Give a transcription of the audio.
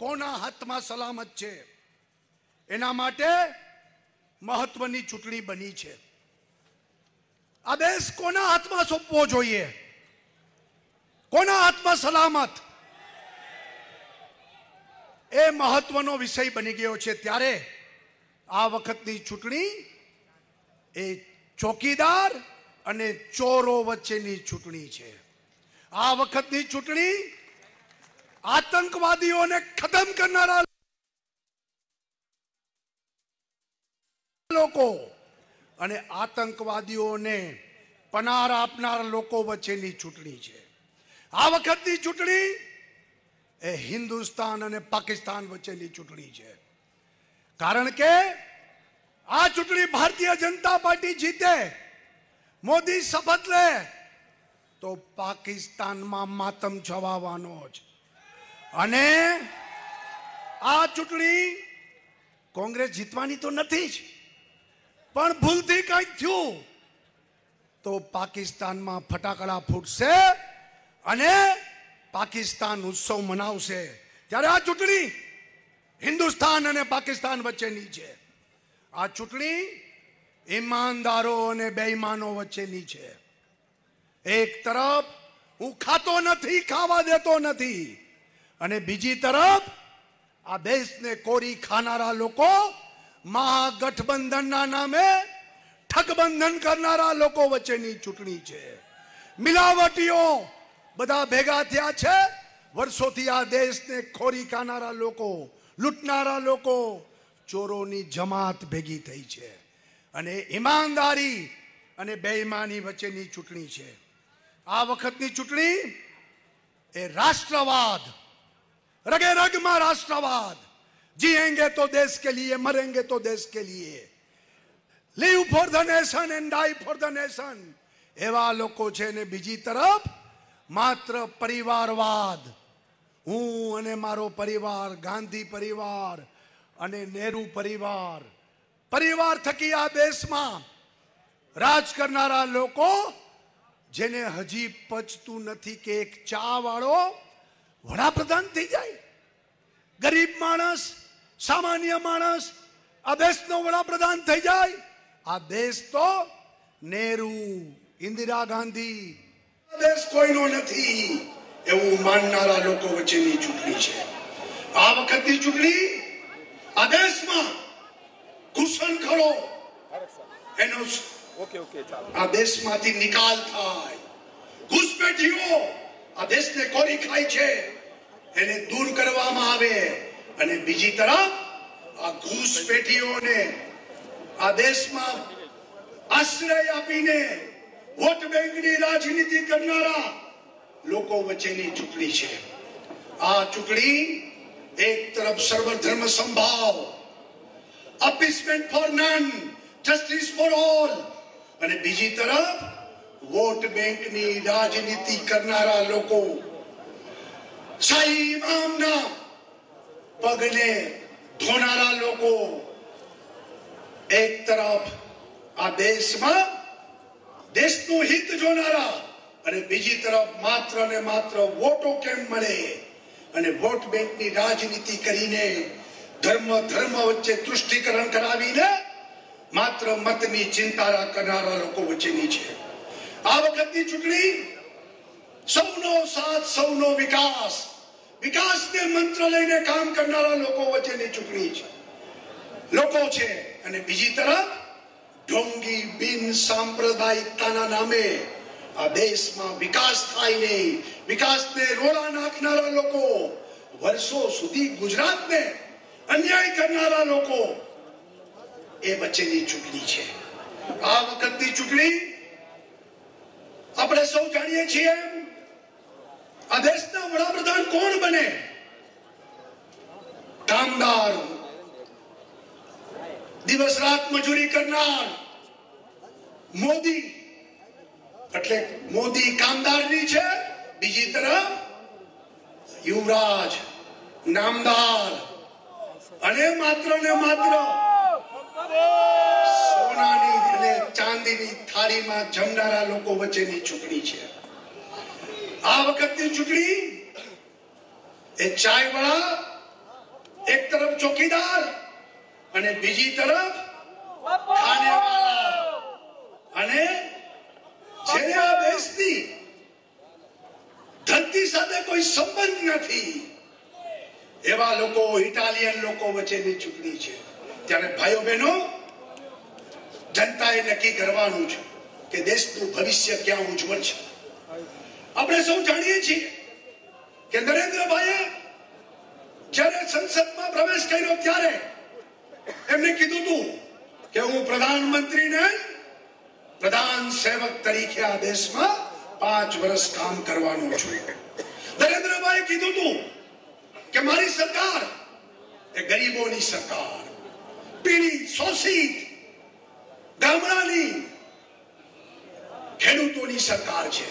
કોના હાથમાં સલામત છે એના માટે મહત્વની ચૂંટણી બની છે। આ દેશ કોના હાથમાં સોંપવો જોઈએ, કોના હાથમાં સલામત, એ મહત્વનો વિષય બની ગયો છે। ત્યારે આ વખતની ચૂંટણી એ ચોકીદાર અને ચોરો વચ્ચેની ચૂંટણી છે। આ વખતની ચૂંટણી આતંકવાદીઓને ખતમ કરનારા લોકો અને આતંકવાદીઓને પનાર આપનાર લોકો વચ્ચેની ચૂંટણી છે। આ વખતની ચૂંટણી એ હિન્દુસ્તાન અને પાકિસ્તાન વચ્ચેની ચૂંટણી છે। કારણ કે આ ચૂંટણી ભારતીય જનતા પાર્ટી જીતે, મોદી શપથ લે તો પાકિસ્તાનમાં માતમ છવાવાનો જ। અને આ ચૂંટણી કોંગ્રેસ જીતવાની તો નથી જ, પણ ભૂલથી કંઈક થયું તો પાકિસ્તાનમાં ફટાકડા ફૂટશે અને પાકિસ્તાન ઉત્સવ મનાવશે। ત્યારે આ ચૂંટણી હિન્દુસ્તાન અને પાકિસ્તાન વચ્ચેની છે। આ ચૂંટણી ઈમાનદારો અને બેઈમાનો વચ્ચેની છે। એક તરફ હું ખાતો નથી, ખાવા દેતો નથી, અને બીજી તરફ આ દેશને કોરી ખાનારા લોકો મહાગઠબંધનના નામે ઠગબંધન કરનારા લોકો વચ્ચેની ચૂંટણી છે। મિલાવટીઓ બધા ભેગા થયા છે। વર્ષોથી આ દેશને ખોરી ખાનારા લોકો, લૂંટનારા લોકો, ચોરોની જમાત ભેગી થઈ છે અને ઈમાનદારી અને બેઈમાની વચ્ચેની ચૂંટણી છે। આ વખતની ચૂંટણી એ રાષ્ટ્રવાદ, रगे रग में राष्ट्रवाद, जिएंगे तो देश के लिए, मरेंगे तो देश के लिए, live for the nation and die for the nation एवा लोको छे। ने बीजी तरफ मात्र परिवारवाद, हूँ अने मारो परिवार, गांधी परिवार अने नेहरू परिवार, परिवार थकी आ देश में राज करनारा लोको जेने हजी पचतु नथी के एक चा वाळो वडाप्रधान थी जाए। गरीब मानस, सामान्य मानस आ देश नो वडाप्रधान थी जाए। आ देश तो नेहरू, इंदिरा गांधी देश कोई नो नथी एवं माननारा लोको वच्चेनी चूंटणी छे। आ वखतनी चूंटणी आ देश में घुसणखोरो एनो आ देश मांथी निकाल थाय। घुसपैठीओ आ देश ने कोरी खाई छे एने दूर करवामां आवे अने बीजी तरफ आ घूसपेठीओने आ देश में आश्रय आपीने वोट बैंकनी राजनीति करनारा लोको वच्चेनी चूंटणी छे। आ चूंटणी एक तरफ सर्वधर्म संभाव, appeasement for none, justice for all, अने बीजी तरफ वोट बैंक नी राजनीति करनारा लोको, शाही इमामना पगने धोनारा लोको। एक तरफ आ देश में देशनु हित जोनारा अने बीजी तरफ मात्र ने मात्र वोटो केम मळे अने वोट बैंक नी राजनीति करीने धर्म वच्चे तुष्टिकरण करावीने मात्र मतनी चिंता करनारा लोको वच्चेनी छे। आ वखतनी चूंटणी सौनो साथ, सौनो विकास, विकास ने मंत्र लईने काम करनारा लोको वच्चेनी चूंटणी छे। लोको छे अने बीजी तरफ ढोंगी बिन सांप्रदायिकताना नामे आ देश में विकास थाय नहीं, विकास ने रोड़ा नाखनारा लोको, वर्षों सुधी गुजरात ने अन्याय करनारा लोको, ए वच्चेनी चूंटणी छे। आ वखतनी चूंटणी આપણે સૌ જાણીએ છીએ આ દેશના વડાપ્રધાન કોણ બને? કામદાર, દિવસ રાત મજૂરી કરનાર મોદી, એટલે મોદી કામદારની છે। બીજી તરફ યુવરાજ, નામદાર અને માત્ર ને માત્ર સોનાની અને ચાંદીની થાળીમાં જમનારા લોકો વચ્ચેની ચૂંટણી છે। આ વખતની ચૂંટણી એ ચાય વાળા ચોકીદાર અને બીજી તરફ ખાનેવાલા, અને જેને આ દેશની ધરતી સાથે કોઈ સંબંધ નથી એવા લોકો, ઇટાલિયન લોકો વચ્ચેની ચૂંટણી છે. ત્યારે ભાઈઓ બહેનો, જનતાએ નક્કી કરવાનું છે કે દેશનું ભવિષ્ય ક્યાં ઉજ્જવળ છે. આપણે સૌ જાણીએ છીએ કે નરેન્દ્રભાઈએ જ્યારે સંસદમાં પ્રવેશ કર્યો ત્યારે એમને કીધું હતું કે હું પ્રધાનમંત્રી નહીં, પ્રધાન સેવક તરીકે આ દેશમાં 5 વર્ષ કામ કરવાનો છું. નરેન્દ્રભાઈએ કીધું હતું કે મારી સરકાર એ ગરીબોની સરકાર, પીડિત, શોષિત, ગામડાની, ખેડૂતોની સરકાર છે.